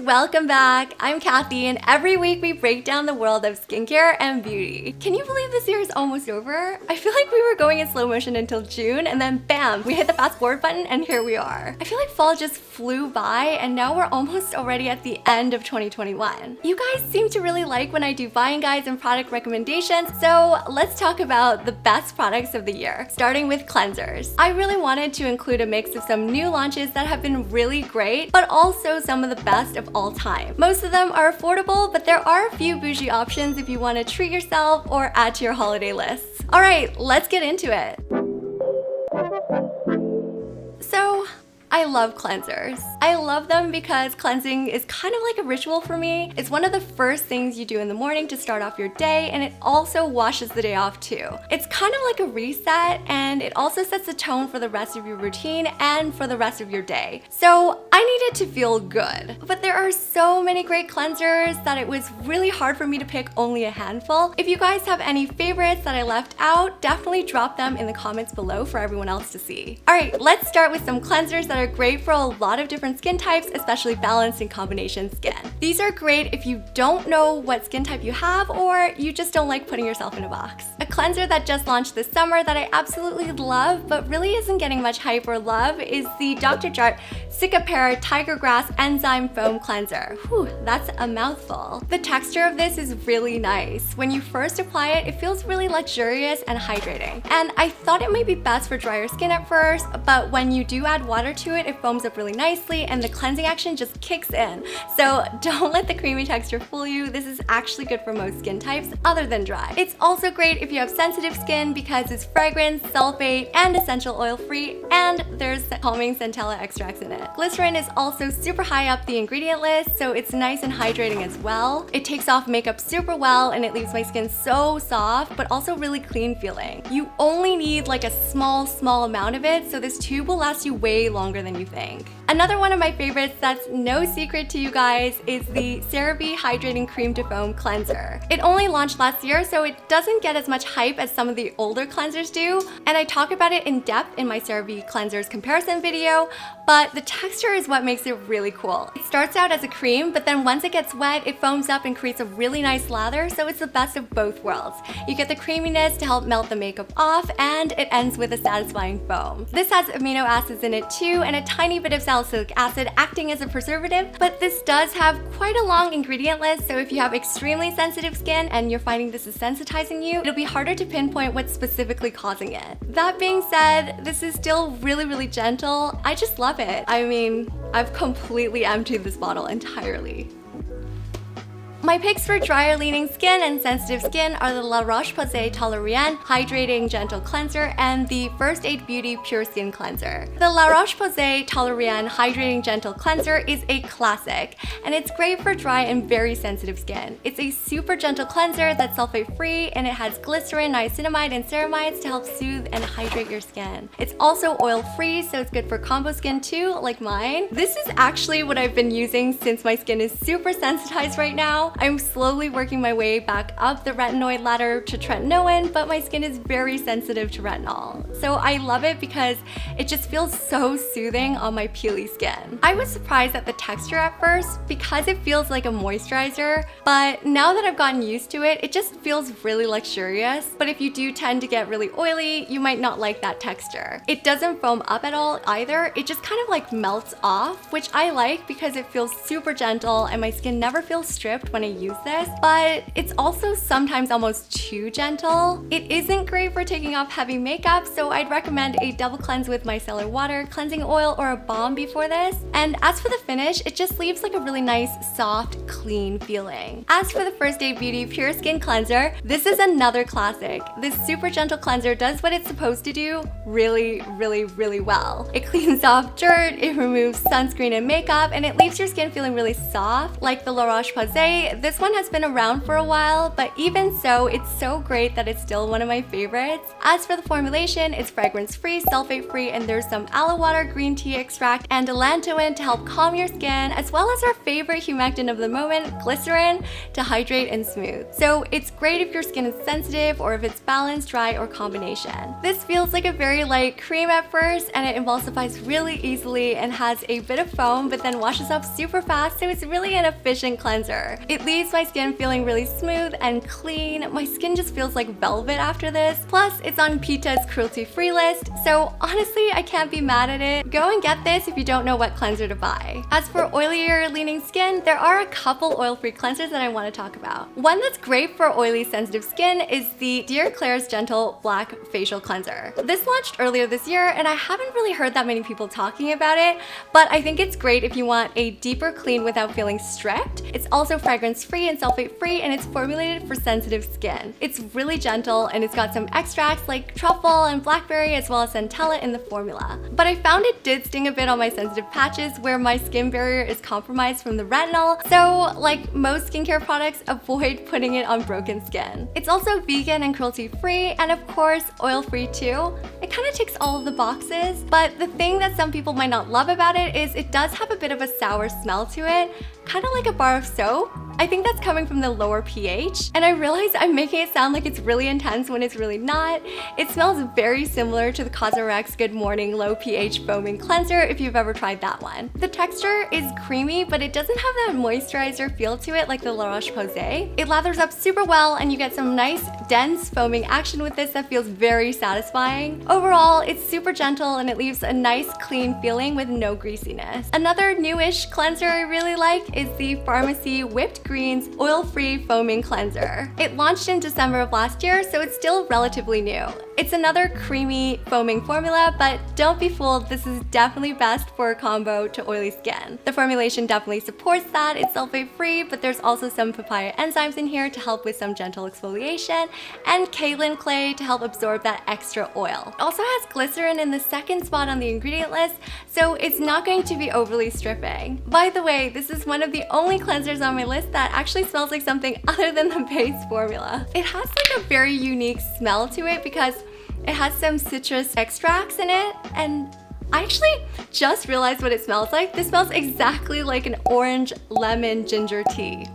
welcome back. I'm Cathy, and every week we break down the world of skincare and beauty. Can you believe this year is almost over? I feel like we were going in slow motion until June, and then bam, we hit the fast forward button and here we are. I feel like fall just flew by and now we're almost already at the end of 2021. You guys seem to really like when I do buying guides and product recommendations, so let's talk about the best products of the year, starting with cleansers. I really wanted to include a mix of some new launches that have been really great, but also some of the best of all time. Most of them are affordable, but there are a few bougie options if you want to treat yourself or add to your holiday lists. All right, let's get into it. So, I love cleansers. I love them because cleansing is kind of like a ritual for me. It's one of the first things you do in the morning to start off your day, and it also washes the day off too. It's kind of like a reset, and it also sets the tone for the rest of your routine and for the rest of your day. So I needed to feel good. But there are so many great cleansers that it was really hard for me to pick only a handful. If you guys have any favorites that I left out, definitely drop them in the comments below for everyone else to see. All right, let's start with some cleansers that are great for a lot of different skin types, especially balanced and combination skin. These are great if you don't know what skin type you have or you just don't like putting yourself in a box. A cleanser that just launched this summer that I absolutely love but really isn't getting much hype or love is the Dr. Jart Cicapair Tiger Grass Enzyme Foam Cleanser. Whew, that's a mouthful. The texture of this is really nice. When you first apply it, it feels really luxurious and hydrating. And I thought it might be best for drier skin at first, but when you do add water to it, it foams up really nicely and the cleansing action just kicks in. So don't let the creamy texture fool you. This is actually good for most skin types other than dry. It's also great if you have sensitive skin because it's fragrance, sulfate, and essential oil free, and there's calming centella extracts in it. Glycerin is also super high up the ingredient list, so it's nice and hydrating as well. It takes off makeup super well and it leaves my skin so soft but also really clean feeling. You only need like a small amount of it, so this tube will last you way longer than you think. Another one of my favorites that's no secret to you guys is the CeraVe Hydrating Cream to Foam Cleanser. It only launched last year, so it doesn't get as much hype as some of the older cleansers do, and I talk about it in depth in my CeraVe cleansers comparison video, but the texture is what makes it really cool. It starts out as a cream, but then once it gets wet, it foams up and creates a really nice lather, so it's the best of both worlds. You get the creaminess to help melt the makeup off, and it ends with a satisfying foam. This has amino acids in it too, and a tiny bit of salicylic acid acting as a preservative, but this does have quite a long ingredient list, so if you have extremely sensitive skin and you're finding this is sensitizing you, it'll be harder to pinpoint what's specifically causing it. That being said, this is still really gentle. I just love it. I mean, I've completely emptied this bottle entirely. My picks for drier leaning skin and sensitive skin are the La Roche-Posay Toleriane Hydrating Gentle Cleanser and the First Aid Beauty Pure Skin Cleanser. The La Roche-Posay Toleriane Hydrating Gentle Cleanser is a classic, and it's great for dry and very sensitive skin. It's a super gentle cleanser that's sulfate-free, and it has glycerin, niacinamide, and ceramides to help soothe and hydrate your skin. It's also oil-free, so it's good for combo skin too, like mine. This is actually what I've been using since my skin is super sensitized right now. I'm slowly working my way back up the retinoid ladder to tretinoin, but my skin is very sensitive to retinol. So I love it because it just feels so soothing on my peely skin. I was surprised at the texture at first because it feels like a moisturizer, but now that I've gotten used to it, it just feels really luxurious. But if you do tend to get really oily, you might not like that texture. It doesn't foam up at all either. It just kind of like melts off, which I like because it feels super gentle and my skin never feels stripped when I use this, but it's also sometimes almost too gentle. It isn't great for taking off heavy makeup, so I'd recommend a double cleanse with micellar water, cleansing oil, or a balm before this. And as for the finish, it just leaves like a really nice, soft, clean feeling. As for the First Aid Beauty Pure Skin Cleanser, this is another classic. This super gentle cleanser does what it's supposed to do really well. It cleans off dirt, it removes sunscreen and makeup, and it leaves your skin feeling really soft. Like the La Roche-Posay, Honestly, this one has been around for a while, but even so, it's so great that it's still one of my favorites. As for the formulation, it's fragrance-free, sulfate-free, and there's some aloe water, green tea extract, and allantoin to help calm your skin, as well as our favorite humectant of the moment, glycerin, to hydrate and smooth. So it's great if your skin is sensitive or if it's balanced, dry, or combination. This feels like a very light cream at first, and it emulsifies really easily and has a bit of foam, but then washes up super fast, so it's really an efficient cleanser. It leaves my skin feeling really smooth and clean. My skin just feels like velvet after this. Plus, it's on PETA's cruelty-free list, so honestly, I can't be mad at it. Go and get this if you don't know what cleanser to buy. As for oilier leaning skin, there are a couple oil-free cleansers that I want to talk about. One that's great for oily, sensitive skin is the Dear Klairs Gentle Black Facial Cleanser. This launched earlier this year, and I haven't really heard that many people talking about it, but I think it's great if you want a deeper clean without feeling stripped. It's also fragrance-free and sulfate-free, and it's formulated for sensitive skin. It's really gentle, and it's got some extracts like truffle and blackberry as well as centella in the formula. But I found it did sting a bit on my sensitive patches where my skin barrier is compromised from the retinol, so like most skincare products, avoid putting it on broken skin. It's also vegan and cruelty-free, and of course, oil-free too. It kind of ticks all of the boxes, but the thing that some people might not love about it is it does have a bit of a sour smell to it, kind of like a bar of soap. I think that's coming from the lower pH, and I realize I'm making it sound like it's really intense when it's really not. It smells very similar to the Cosrx Good Morning Low pH Foaming Cleanser if you've ever tried that one. The texture is creamy, but it doesn't have that moisturizer feel to it like the Roche-Posay. It lathers up super well, and you get some nice, dense foaming action with this that feels very satisfying. Overall, it's super gentle, and it leaves a nice, clean feeling with no greasiness. Another newish cleanser I really like is the Farmacy Whipped Greens Oil-Free Foaming Cleanser. It launched in December of last year, so it's still relatively new. It's another creamy foaming formula, but don't be fooled, this is definitely best for a combo to oily skin. The formulation definitely supports that. It's sulfate-free, but there's also some papaya enzymes in here to help with some gentle exfoliation, and kaolin clay to help absorb that extra oil. It also has glycerin in the second spot on the ingredient list, so it's not going to be overly stripping. By the way, this is one of the only cleansers on my list that actually smells like something other than the base formula. It has like a very unique smell to it because it has some citrus extracts in it, and I actually just realized what it smells like. This smells exactly like an orange lemon ginger tea.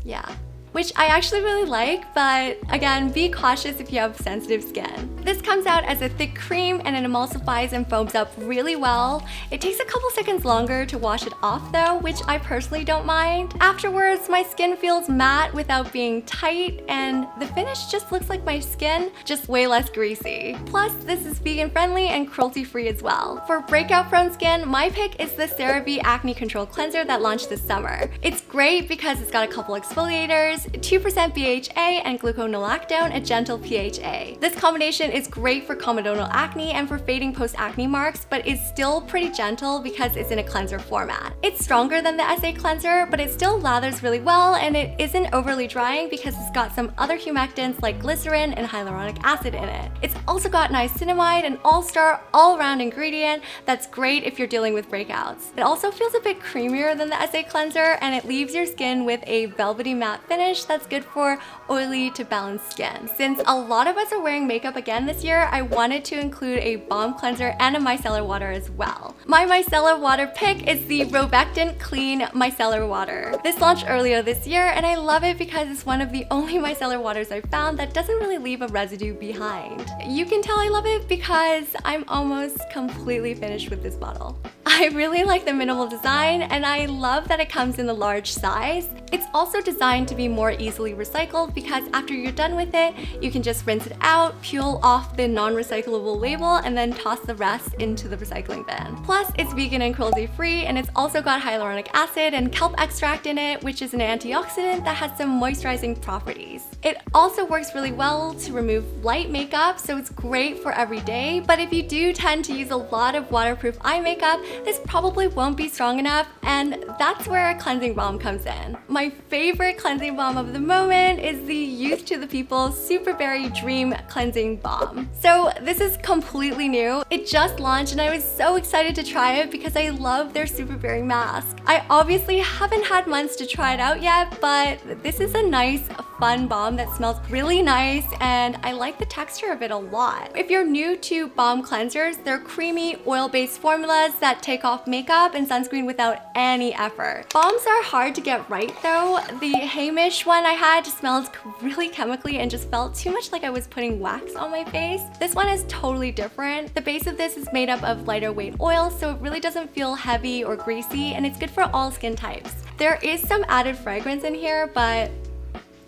Yeah. Which I actually really like, but again, be cautious if you have sensitive skin. This comes out as a thick cream, and it emulsifies and foams up really well. It takes a couple seconds longer to wash it off though, which I personally don't mind. Afterwards, my skin feels matte without being tight, and the finish just looks like my skin, just way less greasy. Plus, this is vegan friendly and cruelty free as well. For breakout prone skin, my pick is the CeraVe Acne Control Cleanser that launched this summer. It's great because it's got a couple exfoliators, 2% BHA, and gluconolactone, a gentle PHA. This combination is great for comedonal acne and for fading post-acne marks, but is still pretty gentle because it's in a cleanser format. It's stronger than the SA cleanser, but it still lathers really well, and it isn't overly drying because it's got some other humectants like glycerin and hyaluronic acid in it. It's also got niacinamide, an all-star, all-around ingredient that's great if you're dealing with breakouts. It also feels a bit creamier than the SA cleanser, and it leaves your skin with a velvety matte finish that's good for oily to balanced skin. Since a lot of us are wearing makeup again this year, I wanted to include a balm cleanser and a micellar water as well. My micellar water pick is the Rovectin Clean Micellar Water. This launched earlier this year, and I love it because it's one of the only micellar waters I've found that doesn't really leave a residue behind. You can tell I love it because I'm almost completely finished with this bottle. I really like the minimal design, and I love that it comes in the large size. It's also designed to be more easily recycled because after you're done with it, you can just rinse it out, peel off the non-recyclable label, and then toss the rest into the recycling bin. Plus, it's vegan and cruelty-free, and it's also got hyaluronic acid and kelp extract in it, which is an antioxidant that has some moisturizing properties. It also works really well to remove light makeup, so it's great for every day, but if you do tend to use a lot of waterproof eye makeup, this probably won't be strong enough, and that's where a cleansing balm comes in. My my favorite cleansing balm of the moment is the Youth to the People Superberry Dream Cleansing Balm. So this is completely new. It just launched and I was so excited to try it because I love their Superberry mask. I obviously haven't had months to try it out yet, but this is a nice, fun balm that smells really nice and I like the texture of it a lot. If you're new to balm cleansers, they're creamy, oil-based formulas that take off makeup and sunscreen without any effort. Balms are hard to get right though. The Hamish one I had just smelled really chemically and just felt too much like I was putting wax on my face. This one is totally different. The base of this is made up of lighter weight oil, so it really doesn't feel heavy or greasy and it's good for all skin types. There is some added fragrance in here, but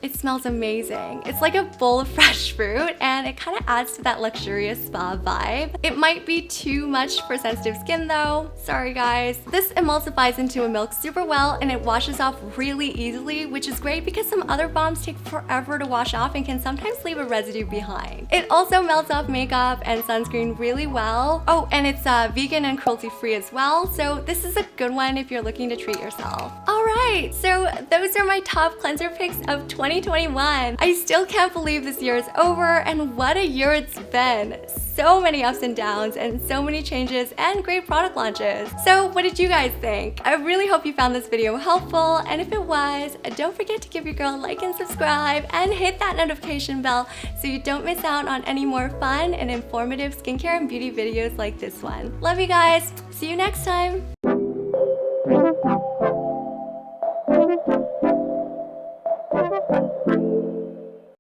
it smells amazing. It's like a bowl of fresh fruit and it kind of adds to that luxurious spa vibe. It might be too much for sensitive skin though. Sorry guys. This emulsifies into a milk super well and it washes off really easily, which is great because some other balms take forever to wash off and can sometimes leave a residue behind. It also melts off makeup and sunscreen really well. Oh, and it's vegan and cruelty free as well. So this is a good one if you're looking to treat yourself. All right, so those are my top cleanser picks of 2021. I still can't believe this year is over and what a year it's been. So many ups and downs and so many changes and great product launches. So what did you guys think? I really hope you found this video helpful and if it was, don't forget to give your girl a like and subscribe and hit that notification bell so you don't miss out on any more fun and informative skincare and beauty videos like this one. Love you guys. See you next time.